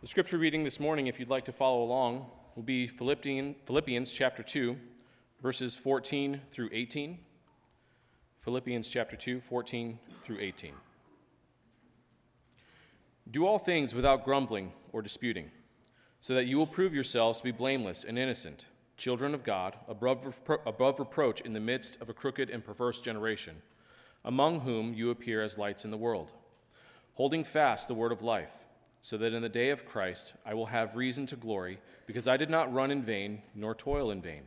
The scripture reading this morning, if you'd like to follow along, will be Philippians chapter 2, verses 14 through 18. Philippians chapter 2, 14 through 18. Do all things without grumbling or disputing, so that you will prove yourselves to be blameless and innocent, children of God, above reproach in the midst of a crooked and perverse generation, among whom you appear as lights in the world, holding fast the word of life, so that in the day of Christ I will have reason to glory, because I did not run in vain nor toil in vain.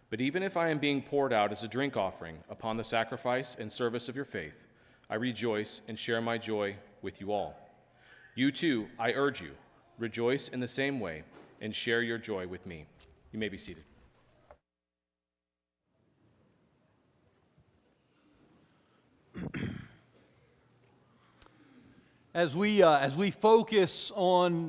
But even if I am being poured out as a drink offering upon the sacrifice and service of your faith, I rejoice and share my joy with you all. You too, I urge you, rejoice in the same way and share your joy with me. You may be seated. As we focus on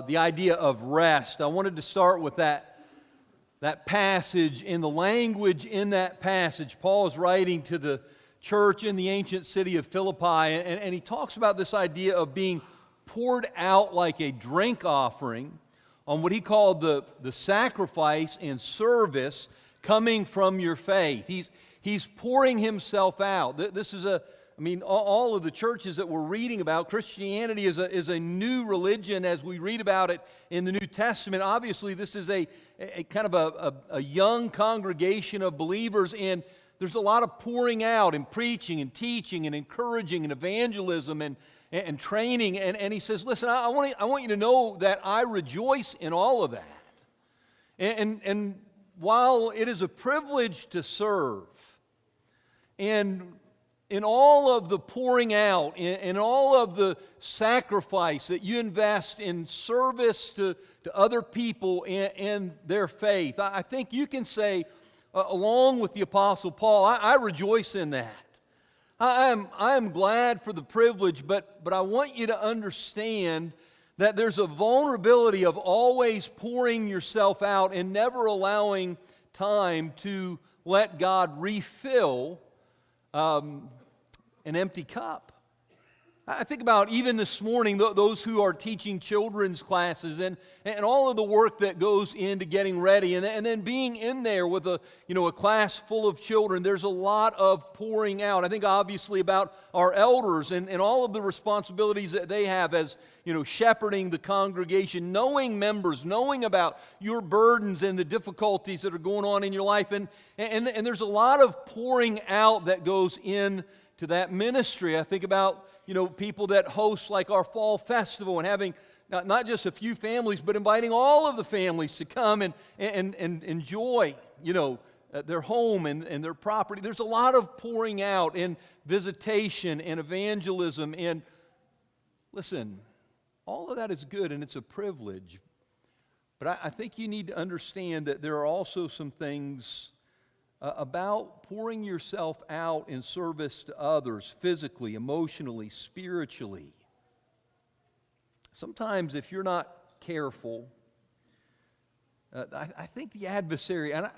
the idea of rest, I wanted to start with that passage. In the language in that passage, Paul is writing to the church in the ancient city of Philippi, and he talks about this idea of being poured out like a drink offering on what he called the sacrifice and service coming from your faith. He's pouring himself out. This is all of the churches that we're reading about, Christianity is a new religion as we read about it in the New Testament. Obviously, this is a kind of a young congregation of believers, and there's a lot of pouring out and preaching and teaching and encouraging and evangelism and training. And he says, listen, I want you to know that I rejoice in all of that. And while it is a privilege to serve, and in all of the pouring out, in all of the sacrifice that you invest in service to other people in their faith, I think you can say, along with the Apostle Paul, I rejoice in that. I am glad for the privilege, but I want you to understand that there's a vulnerability of always pouring yourself out and never allowing time to let God refill an empty cup. I think about even this morning, those who are teaching children's classes and all of the work that goes into getting ready, and then being in there with a class full of children. There's a lot of pouring out. I think obviously about our elders and all of the responsibilities that they have as shepherding the congregation, knowing members, knowing about your burdens and the difficulties that are going on in your life, and there's a lot of pouring out that goes in to that ministry. I think about people that host like our fall festival and having not just a few families, but inviting all of the families to come and enjoy their home and their property. There's a lot of pouring out and visitation and evangelism. And listen, all of that is good and it's a privilege. But I think you need to understand that there are also some things about pouring yourself out in service to others, physically, emotionally, spiritually. Sometimes if you're not careful, I think the adversary, and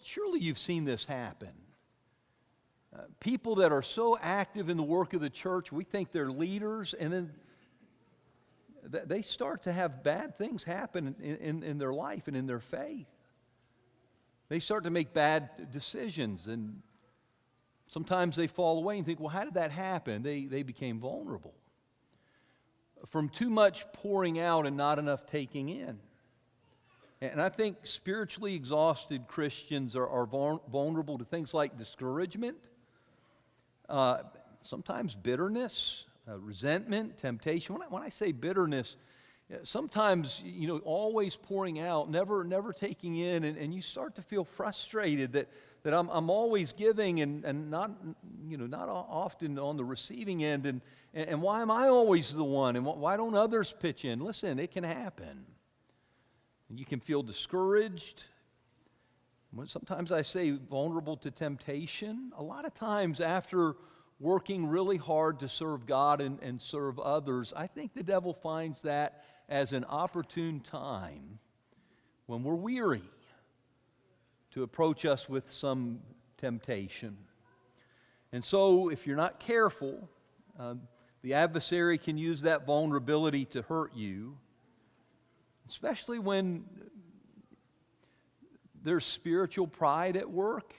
surely you've seen this happen. People that are so active in the work of the church, we think they're leaders, and then they start to have bad things happen in their life and in their faith. They start to make bad decisions, and sometimes they fall away and think, well, how did that happen? They became vulnerable from too much pouring out and not enough taking in. And I think spiritually exhausted Christians are vulnerable to things like discouragement, sometimes bitterness, resentment, temptation. When I say bitterness, sometimes, always pouring out, never taking in, and you start to feel frustrated that I'm always giving and not often on the receiving end, and why am I always the one, and why don't others pitch in? Listen, it can happen. You can feel discouraged. Sometimes I say vulnerable to temptation. A lot of times after working really hard to serve God and serve others, I think the devil finds that as an opportune time when we're weary to approach us with some temptation. And so if you're not careful, The adversary can use that vulnerability to hurt you, especially when there's spiritual pride at work.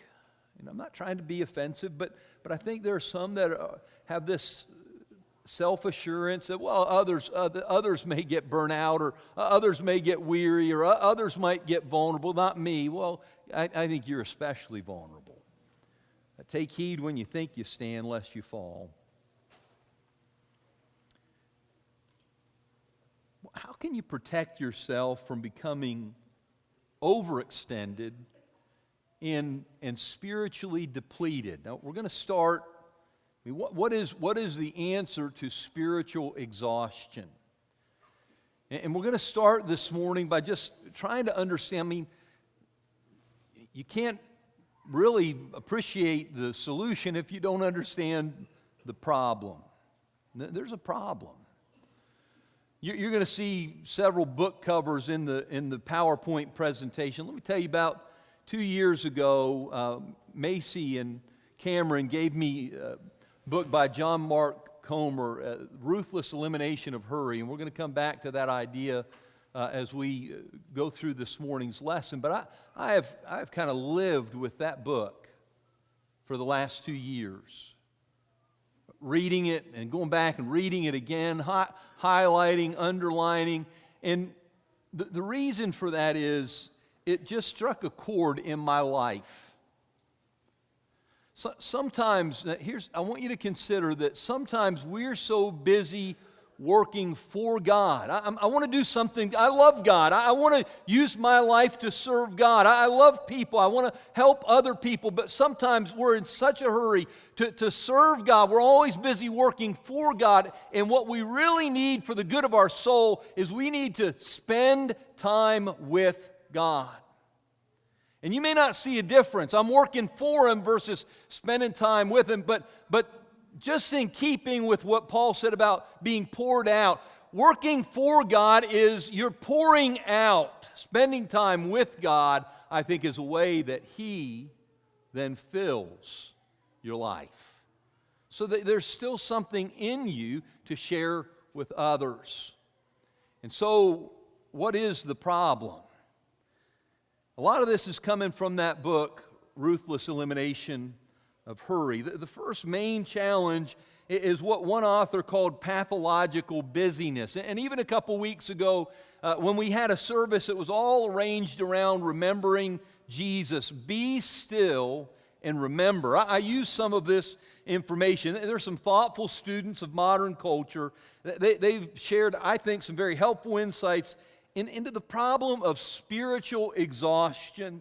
And I'm not trying to be offensive, but I think there are some that have this self-assurance that, well, others may get burnt out, or others may get weary, or others might get vulnerable, not me. Well, I think you're especially vulnerable. Take heed when you think you stand, lest you fall. How can you protect yourself from becoming overextended and spiritually depleted? Now, we're going to start. What is the answer to spiritual exhaustion? And we're going to start this morning by just trying to understand. I mean, you can't really appreciate the solution if you don't understand the problem. There's a problem. You're going to see several book covers in the PowerPoint presentation. Let me tell you, about 2 years ago, Macy and Cameron gave me a book by John Mark Comer, Ruthless Elimination of Hurry. And we're going to come back to that idea as we go through this morning's lesson. But I've kind of lived with that book for the last 2 years. Reading it and going back and reading it again, highlighting, underlining. And the reason for that is it just struck a chord in my life. Sometimes, I want you to consider that sometimes we're so busy working for God. I want to do something. I love God. I want to use my life to serve God. I love people. I want to help other people. But sometimes we're in such a hurry to serve God. We're always busy working for God. And what we really need for the good of our soul is we need to spend time with God. And you may not see a difference. I'm working for Him versus spending time with Him. But just in keeping with what Paul said about being poured out, working for God is you're pouring out. Spending time with God, I think, is a way that He then fills your life. So that there's still something in you to share with others. And so, what is the problem? A lot of this is coming from that book, Ruthless Elimination of Hurry. The first main challenge is what one author called pathological busyness. And even a couple weeks ago, when we had a service, it was all arranged around remembering Jesus. Be still and remember. I use some of this information. There's some thoughtful students of modern culture. They've shared, I think, some very helpful insights into the problem of spiritual exhaustion.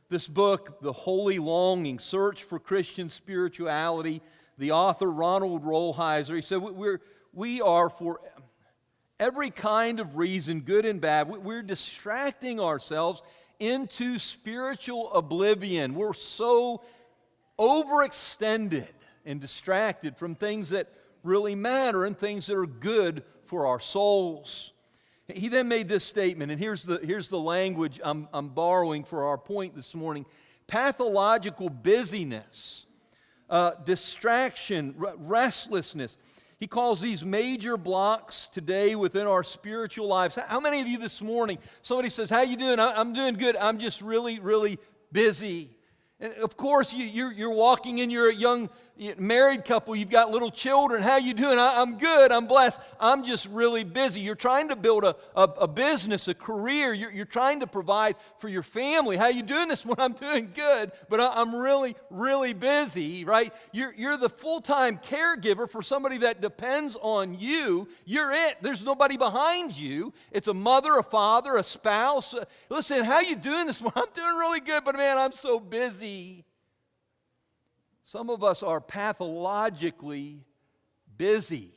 This book, The Holy Longing, Search for Christian Spirituality, the author Ronald Rolheiser, he said, we are for every kind of reason, good and bad, we're distracting ourselves into spiritual oblivion. We're so overextended and distracted from things that really matter and things that are good for our souls. He then made this statement, and here's the language I'm borrowing for our point this morning. Pathological busyness, distraction, restlessness. He calls these major blocks today within our spiritual lives. How many of you this morning, somebody says, how you doing? I'm doing good. I'm just really, really busy. And of course, you're walking in, you're a young married couple, you've got little children. How you doing? I'm good, I'm blessed. I'm just really busy. You're trying to build a business, a career. You're trying to provide for your family. How you doing this morning? I'm doing good, but I'm really, really busy, right? You're the full-time caregiver for somebody that depends on you. You're it. There's nobody behind you. It's a mother, a father, a spouse. Listen, how you doing this morning? I'm doing really good, but man, I'm so busy. Some of us are pathologically busy.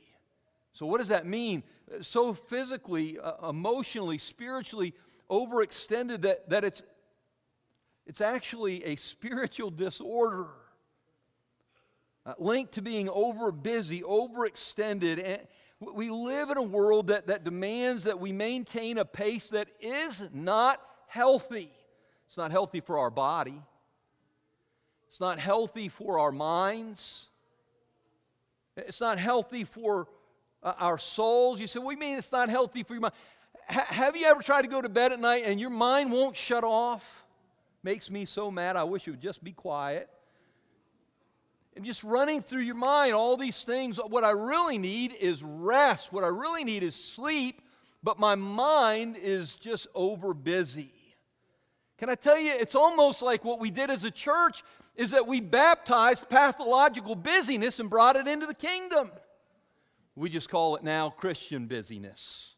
So what does that mean? So physically, emotionally, spiritually overextended that it's actually a spiritual disorder linked to being over busy, overextended. And we live in a world that demands that we maintain a pace that is not healthy. It's not healthy for our body. It's not healthy for our minds. It's not healthy for our souls. You say, what do you mean it's not healthy for your mind? Have you ever tried to go to bed at night and your mind won't shut off? Makes me so mad. I wish it would just be quiet. And just running through your mind all these things. What I really need is rest. What I really need is sleep. But my mind is just over busy. Can I tell you, it's almost like what we did as a church is that we baptized pathological busyness and brought it into the kingdom. We just call it now Christian busyness.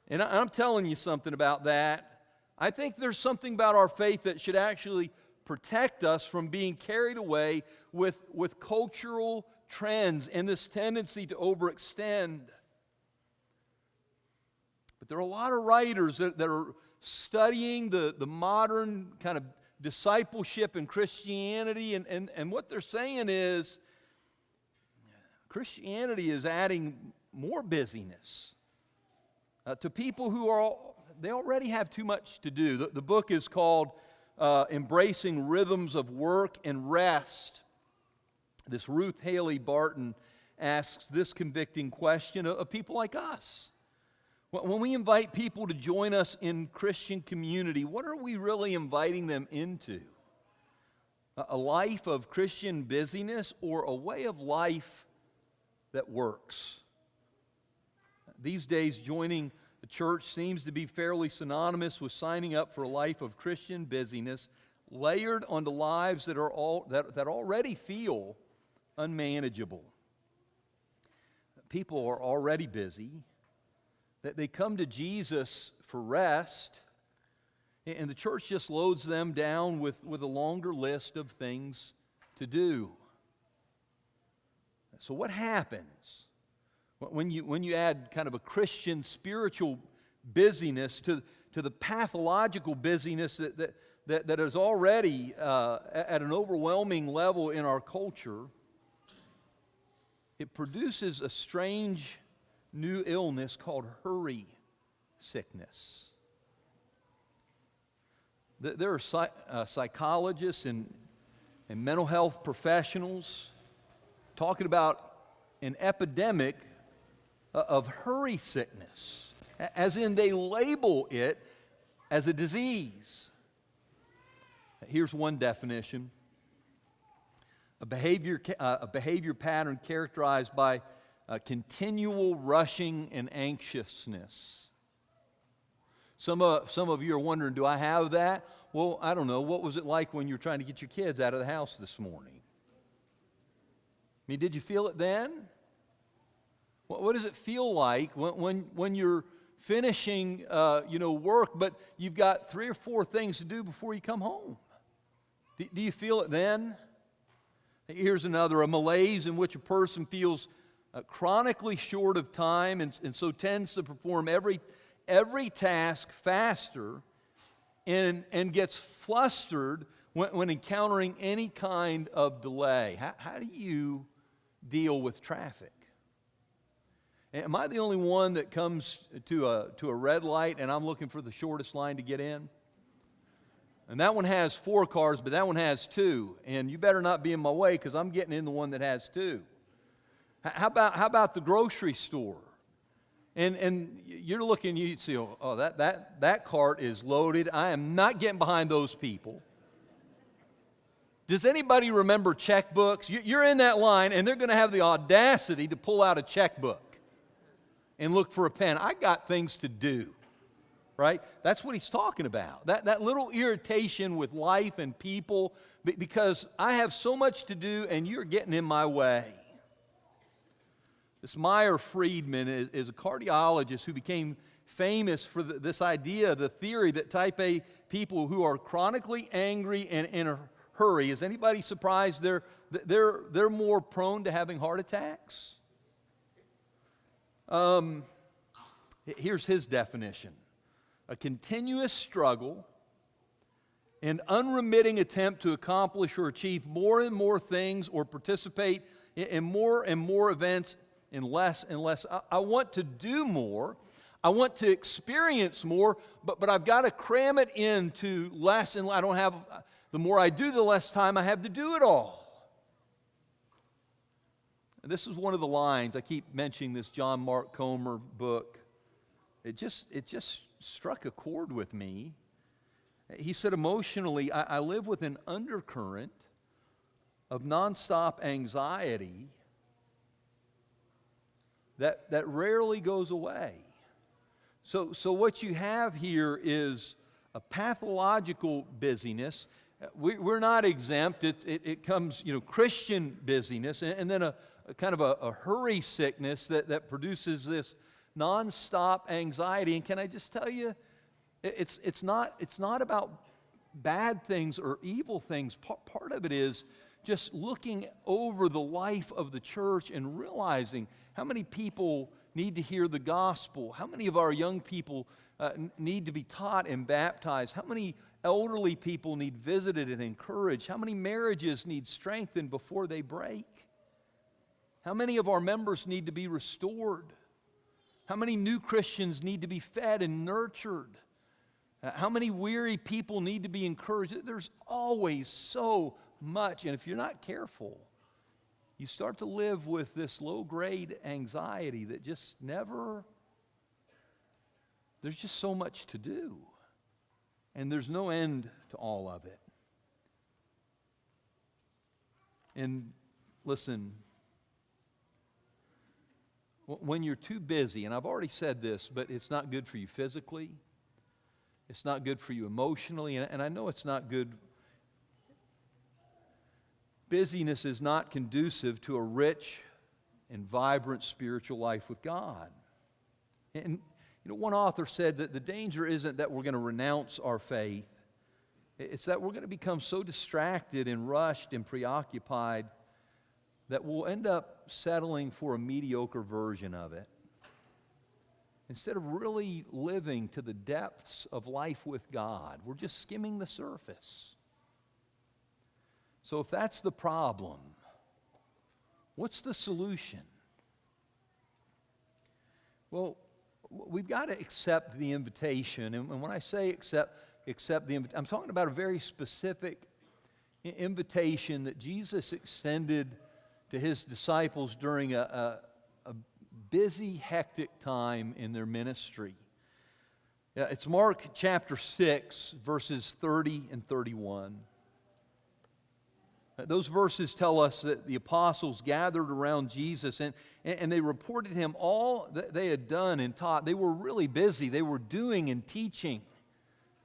And I'm telling you something about that. I think there's something about our faith that should actually protect us from being carried away with cultural trends and this tendency to overextend. But there are a lot of writers that are studying the modern kind of discipleship in Christianity, and what they're saying is Christianity is adding more busyness to people who they already have too much to do. The book is called Embracing Rhythms of Work and Rest. This Ruth Haley Barton asks this convicting question of people like us. When we invite people to join us in Christian community, what are we really inviting them into? A life of Christian busyness or a way of life that works? These days, joining a church seems to be fairly synonymous with signing up for a life of Christian busyness, layered onto lives that already feel unmanageable. People are already busy. That they come to Jesus for rest, and the church just loads them down with a longer list of things to do. So what happens when you add kind of a Christian spiritual busyness to the pathological busyness that is already at an overwhelming level in our culture? It produces a strange new illness called hurry sickness. There are psychologists and mental health professionals talking about an epidemic of hurry sickness, as in they label it as a disease. Here's one definition: a behavior pattern characterized by continual rushing and anxiousness. Some of you are wondering, do I have that? Well, I don't know. What was it like when you were trying to get your kids out of the house this morning? I mean, did you feel it then? What does it feel like when you're finishing work, but you've got 3 or 4 things to do before you come home? Do you feel it then? Here's another: a malaise in which a person feels chronically short of time and so tends to perform every task faster and gets flustered when encountering any kind of delay. How do you deal with traffic? Am I the only one that comes to a red light and I'm looking for the shortest line to get in? And that one has 4 cars, but that one has 2. And you better not be in my way because I'm getting in the one that has 2. How about the grocery store? And you're looking, you see, oh, that cart is loaded. I am not getting behind those people. Does anybody remember checkbooks? You're in that line, and they're going to have the audacity to pull out a checkbook and look for a pen. I got things to do, right? That's what he's talking about. That little irritation with life and people because I have so much to do, and you're getting in my way. This Meyer Friedman is a cardiologist who became famous for this idea, the theory that type A people who are chronically angry and in a hurry, is anybody surprised they're more prone to having heart attacks? Here's his definition: a continuous struggle, an unremitting attempt to accomplish or achieve more and more things or participate in more and more events in less and less. I want to do more. I want to experience more, but I've got to cram it into less and less. I don't have, the more I do, the less time I have to do it all. This is one of the lines. I keep mentioning this John Mark Comer book. It just struck a chord with me. He said, emotionally, I live with an undercurrent of nonstop anxiety that rarely goes away. So what you have here is a pathological busyness. We're not exempt. It comes, Christian busyness, and then a kind of a hurry sickness that produces this nonstop anxiety. And can I just tell you, it's not about bad things or evil things. Part of it is just looking over the life of the church and realizing how many people need to hear the gospel, how many of our young people need to be taught and baptized, how many elderly people need visited and encouraged, how many marriages need strengthened before they break, how many of our members need to be restored, how many new Christians need to be fed and nurtured, how many weary people need to be encouraged. There's always so much, and if you're not careful, you start to live with this low-grade anxiety that just never, there's just so much to do, and there's no end to all of it. And listen, when you're too busy, and I've already said this, but it's not good for you physically, it's not good for you emotionally, and I know it's not good. Busyness is not conducive to a rich and vibrant spiritual life with God. And one author said that the danger isn't that we're going to renounce our faith. It's that we're going to become so distracted and rushed and preoccupied that we'll end up settling for a mediocre version of it, instead of really living to the depths of life with God. We're just skimming the surface. So if that's the problem, what's the solution? Well, we've got to accept the invitation. And when I say accept the invitation, I'm talking about a very specific invitation that Jesus extended to his disciples during a busy, hectic time in their ministry. It's Mark chapter 6, verses 30 and 31. Those verses tell us that the apostles gathered around Jesus and they reported him all that they had done and taught. They were really busy. They were doing and teaching.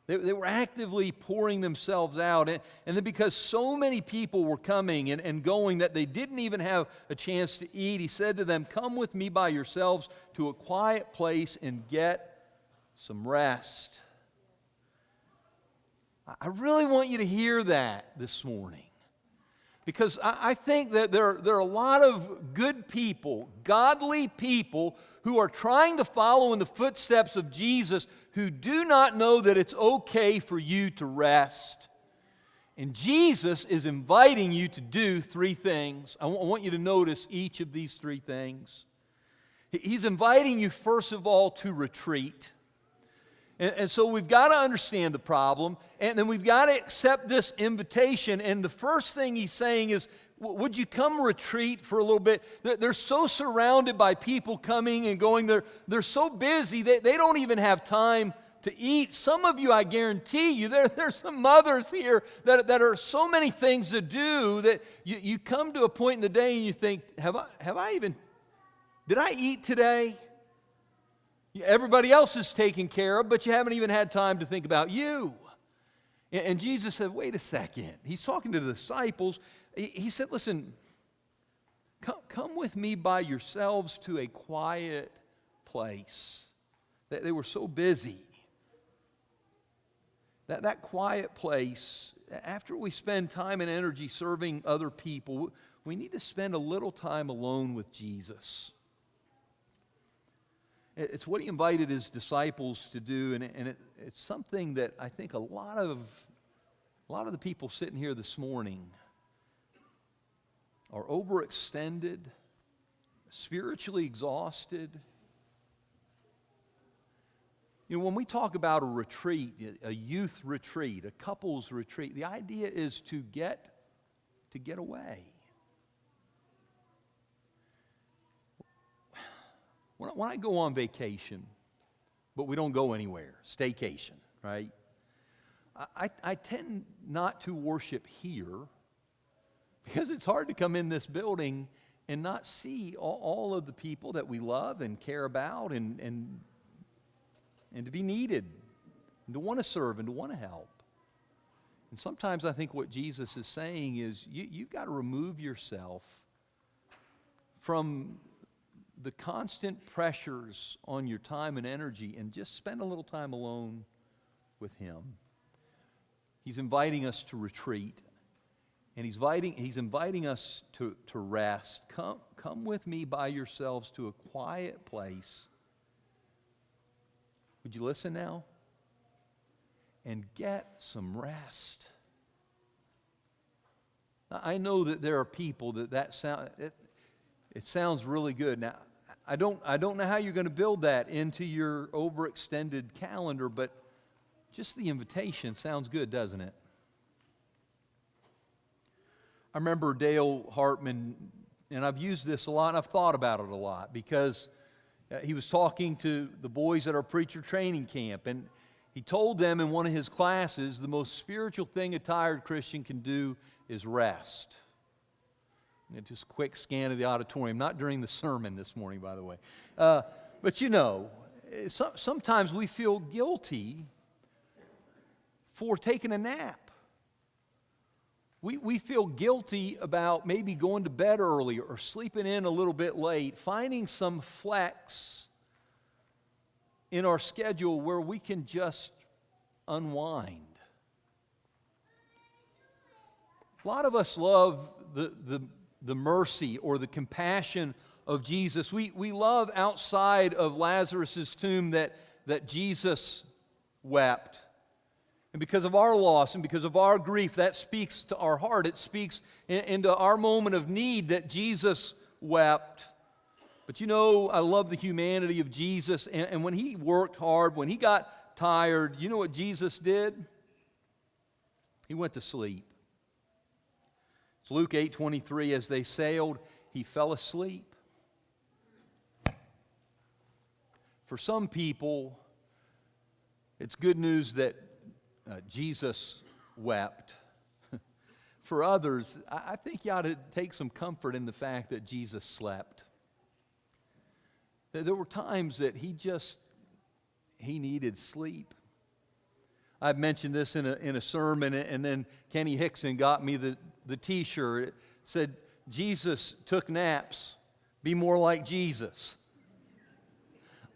They were actively pouring themselves out. And then because so many people were coming and going that they didn't even have a chance to eat, he said to them, "Come with me by yourselves to a quiet place and get some rest." I really want you to hear that this morning. Because I think that there are a lot of good people, godly people, who are trying to follow in the footsteps of Jesus, who do not know that it's okay for you to rest. And Jesus is inviting you to do three things. I want you to notice each of these three things. He's inviting you, first of all, to retreat. And so we've got to understand the problem, and then we've got to accept this invitation. And the first thing he's saying is, would you come retreat for a little bit? They're so surrounded by people coming and going. They're so busy that they don't even have time to eat. Some of you, I guarantee you, there's some mothers here that are so many things to do that you come to a point in the day and you think, did I eat today? Everybody else is taken care of, but you haven't even had time to think about you. And Jesus said, wait a second. He's talking to the disciples. He said, listen, come with me by yourselves to a quiet place. They were so busy. That quiet place, after we spend time and energy serving other people, we need to spend a little time alone with Jesus. It's what he invited his disciples to do, and it's something that I think a lot of the people sitting here this morning are overextended, spiritually exhausted. When we talk about a retreat, a youth retreat, a couples retreat, the idea is to get away. When I go on vacation, but we don't go anywhere, staycation, right? I tend not to worship here because it's hard to come in this building and not see all of the people that we love and care about and to be needed and to want to serve and to want to help. And sometimes I think what Jesus is saying is you've got to remove yourself from the constant pressures on your time and energy and just spend a little time alone with Him. He's inviting us to retreat, and He's inviting us to rest. Come with me by yourselves to a quiet place. Would you listen now? And get some rest. Now, I know that there are people that sound... It sounds really good. Now, I don't know how you're going to build that into your overextended calendar, but just the invitation sounds good, doesn't it? I remember Dale Hartman, and I've used this a lot, and I've thought about it a lot, because he was talking to the boys at our preacher training camp, and he told them in one of his classes, the most spiritual thing a tired Christian can do is rest. And just a quick scan of the auditorium, not during the sermon this morning, by the way. But you know, sometimes we feel guilty for taking a nap. We feel guilty about maybe going to bed early or sleeping in a little bit late, finding some flex in our schedule where we can just unwind. A lot of us love the mercy or the compassion of Jesus. We love outside of Lazarus' tomb that Jesus wept. And because of our loss and because of our grief, that speaks to our heart. It speaks into our moment of need that Jesus wept. But you know, I love the humanity of Jesus. And when He worked hard, when He got tired, you know what Jesus did? He went to sleep. It's Luke 8:23, as they sailed, He fell asleep. For some people, it's good news that Jesus wept. For others, I think you ought to take some comfort in the fact that Jesus slept. There were times that He needed sleep. I've mentioned this in a sermon, and then Kenny Hickson got me the t-shirt. It said, Jesus took naps. Be more like Jesus.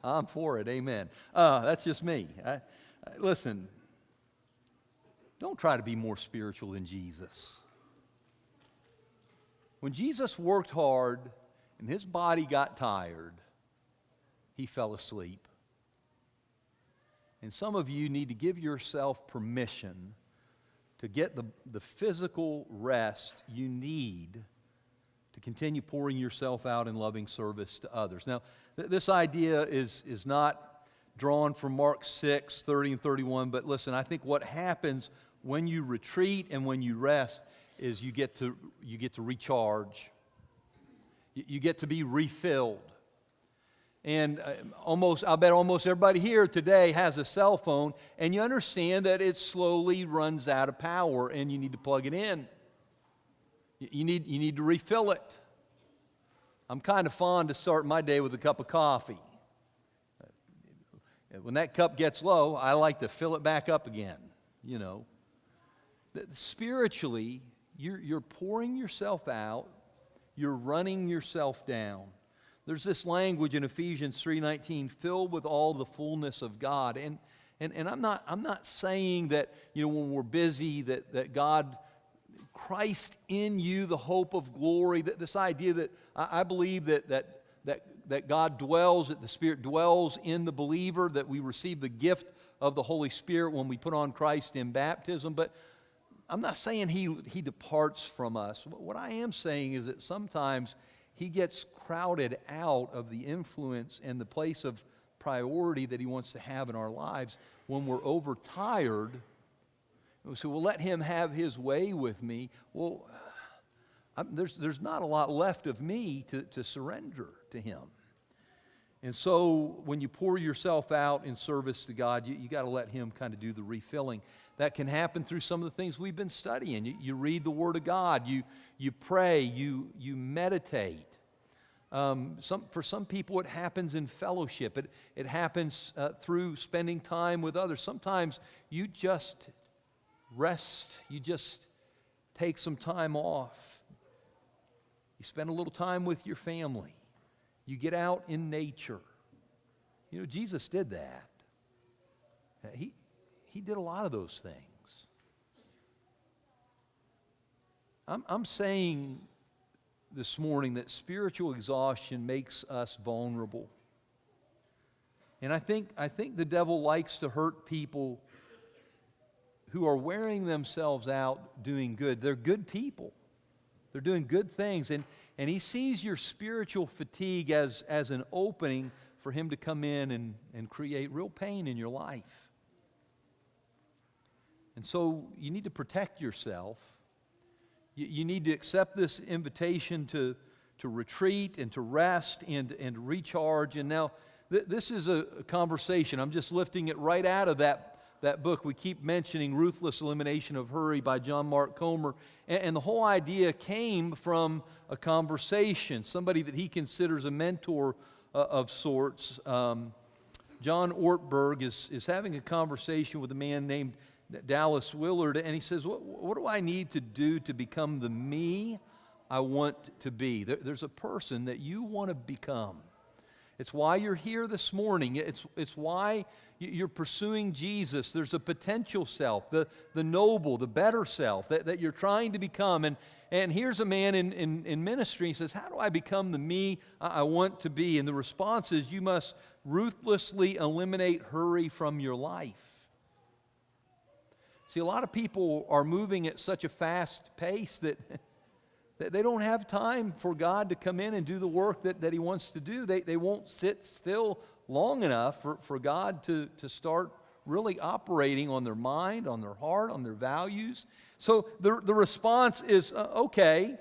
I'm for it. Amen. That's just me. Listen, don't try to be more spiritual than Jesus. When Jesus worked hard and His body got tired, He fell asleep. And some of you need to give yourself permission to get the physical rest you need to continue pouring yourself out in loving service to others. Now, this idea is not drawn from Mark 6, 30 and 31, but listen, I think what happens when you retreat and when you rest is you get to recharge. You get to be refilled. And I bet almost everybody here today has a cell phone, and you understand that it slowly runs out of power, and you need to plug it in. You need to refill it. I'm kind of fond to start my day with a cup of coffee. When that cup gets low, I like to fill it back up again, you know. Spiritually, you're pouring yourself out, you're running yourself down. There's this language in Ephesians 3:19, filled with all the fullness of God. And I'm not saying that, you know, when we're busy that God, Christ in you, the hope of glory, that this idea that I believe that God dwells, that the Spirit dwells in the believer, that we receive the gift of the Holy Spirit when we put on Christ in baptism. But I'm not saying He departs from us. What I am saying is that sometimes He gets crowded out of the influence and the place of priority that He wants to have in our lives when we're overtired. We say, well, let Him have His way with me. Well, there's not a lot left of me to surrender to Him. And so when you pour yourself out in service to God, you got to let Him kind of do the refilling. That can happen through some of the things we've been studying. You read the Word of God, you pray, you meditate. For some people, it happens in fellowship. It happens through spending time with others. Sometimes you just rest. You just take some time off. You spend a little time with your family. You get out in nature. You know, Jesus did that. He did a lot of those things. I'm saying this morning that spiritual exhaustion makes us vulnerable. And I think the devil likes to hurt people who are wearing themselves out doing good. They're good people. They're doing good things. And he sees your spiritual fatigue as an opening for him to come in and create real pain in your life. And so you need to protect yourself. You need to accept this invitation to retreat and to rest and recharge. And now, this is a conversation. I'm just lifting it right out of that book. We keep mentioning Ruthless Elimination of Hurry by John Mark Comer. And the whole idea came from a conversation, somebody that he considers a mentor of sorts. John Ortberg is having a conversation with a man named Dallas Willard, and he says, what do I need to do to become the me I want to be? There's a person that you want to become. It's why you're here this morning. It's why you're pursuing Jesus. There's a potential self, the noble, the better self that you're trying to become. And here's a man in ministry. He says, how do I become the me I want to be? And the response is, you must ruthlessly eliminate hurry from your life. See, a lot of people are moving at such a fast pace that they don't have time for God to come in and do the work that He wants to do. They won't sit still long enough for God to start really operating on their mind, on their heart, on their values. So the response is, okay,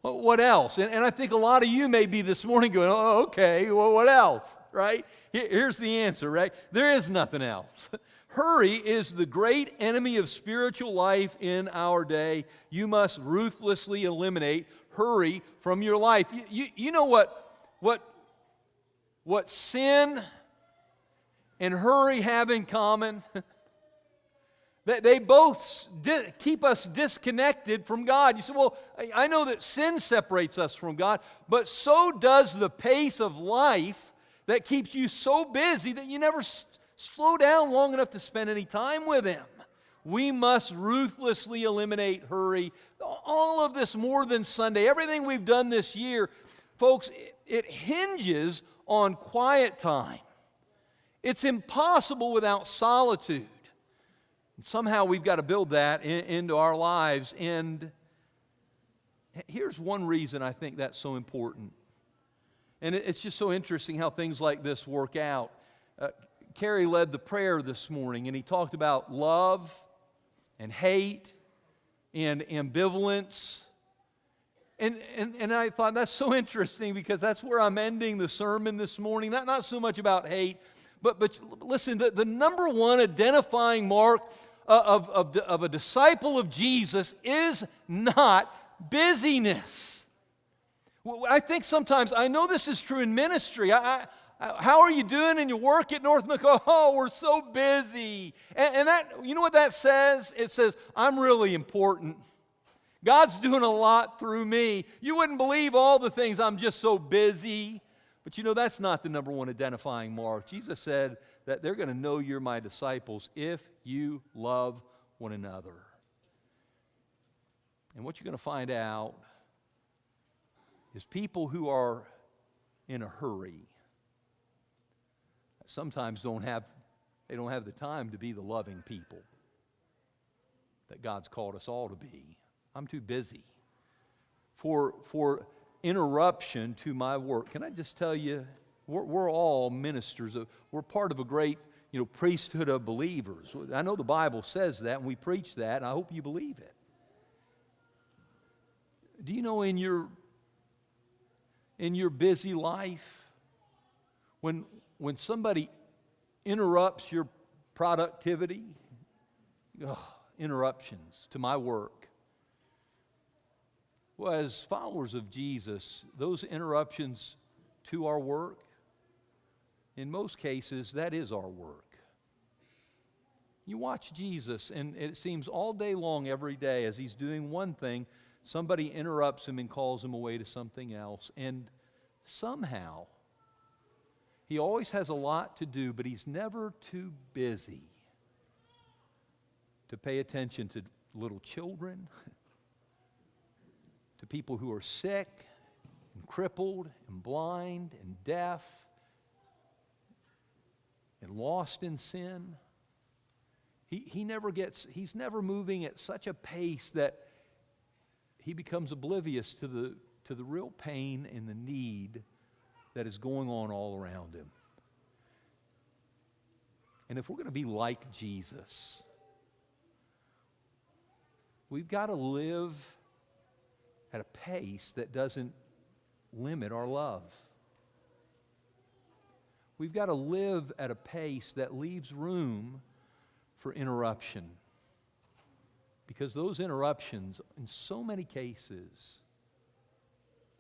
what else? And I think a lot of you may be this morning going, oh, okay, well, what else, right? Here's the answer, right? There is nothing else. Hurry is the great enemy of spiritual life in our day. You must ruthlessly eliminate hurry from your life. You know what sin and hurry have in common? That they both keep us disconnected from God. You say, well, I know that sin separates us from God, but so does the pace of life that keeps you so busy that you never slow down long enough to spend any time with Him. We must ruthlessly eliminate hurry. All of this more than Sunday, everything we've done this year, folks, it hinges on quiet time. It's impossible without solitude. And somehow we've got to build that into our lives. And here's one reason I think that's so important. And it's just so interesting how things like this work out. Kerry led the prayer this morning, and he talked about love and hate and ambivalence. And I thought that's so interesting because that's where I'm ending the sermon this morning. Not so much about hate, but listen, the number one identifying mark of a disciple of Jesus is not busyness. I think sometimes, I know this is true in ministry. How are you doing in your work at North McCall? Oh, we're so busy. And that, you know what that says? It says, I'm really important. God's doing a lot through me. You wouldn't believe all the things, I'm just so busy. But you know, that's not the number one identifying mark. Jesus said that they're going to know you're my disciples if you love one another. And what you're going to find out is people who are in a hurry sometimes don't have the time to be the loving people that God's called us all to be. I'm too busy for interruption to my work. Can I just tell you, we're all ministers. We're part of a great, priesthood of believers. I know the Bible says that, and we preach that, and I hope you believe it. Do you know in your busy life, When somebody interrupts your productivity, interruptions to my work. Well, as followers of Jesus, those interruptions to our work, in most cases, that is our work. You watch Jesus, and it seems all day long, every day, as he's doing one thing, somebody interrupts him and calls him away to something else. And somehow, he always has a lot to do, but he's never too busy to pay attention to little children, to people who are sick and crippled and blind and deaf and lost in sin. He's never moving at such a pace that he becomes oblivious to the real pain and the need that is going on all around him. And if we're going to be like Jesus, we've got to live at a pace that doesn't limit our love. We've got to live at a pace that leaves room for interruption. Because those interruptions, in so many cases,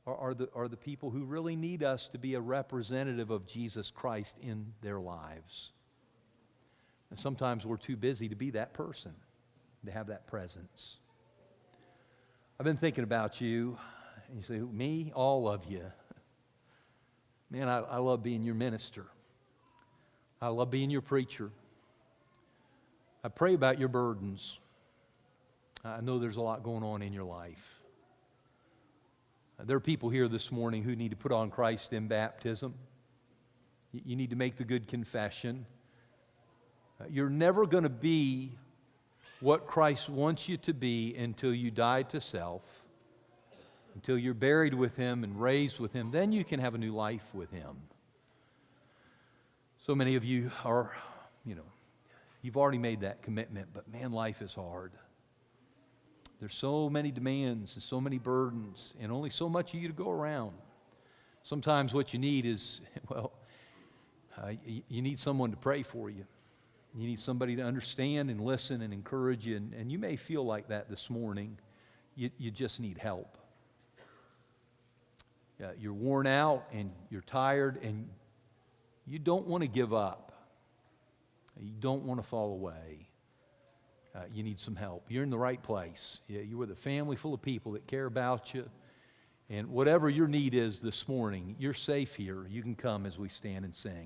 are the people who really need us to be a representative of Jesus Christ in their lives. And sometimes we're too busy to be that person, to have that presence. I've been thinking about you. And you say, me? All of you. Man, I love being your minister. I love being your preacher. I pray about your burdens. I know there's a lot going on in your life. There are people here this morning who need to put on Christ in baptism. You need to make the good confession. You're never going to be what Christ wants you to be until you die to self, until you're buried with Him and raised with Him. Then you can have a new life with Him. So many of you are, you've already made that commitment, but man, life is hard. There's so many demands and so many burdens and only so much of you to go around. Sometimes what you need is, you need someone to pray for you. You need somebody to understand and listen and encourage you. And you may feel like that this morning. You just need help. You're worn out and you're tired and you don't want to give up. You don't want to fall away. You need some help. You're in the right place. You're with a family full of people that care about you. And whatever your need is this morning, you're safe here. You can come as we stand and sing.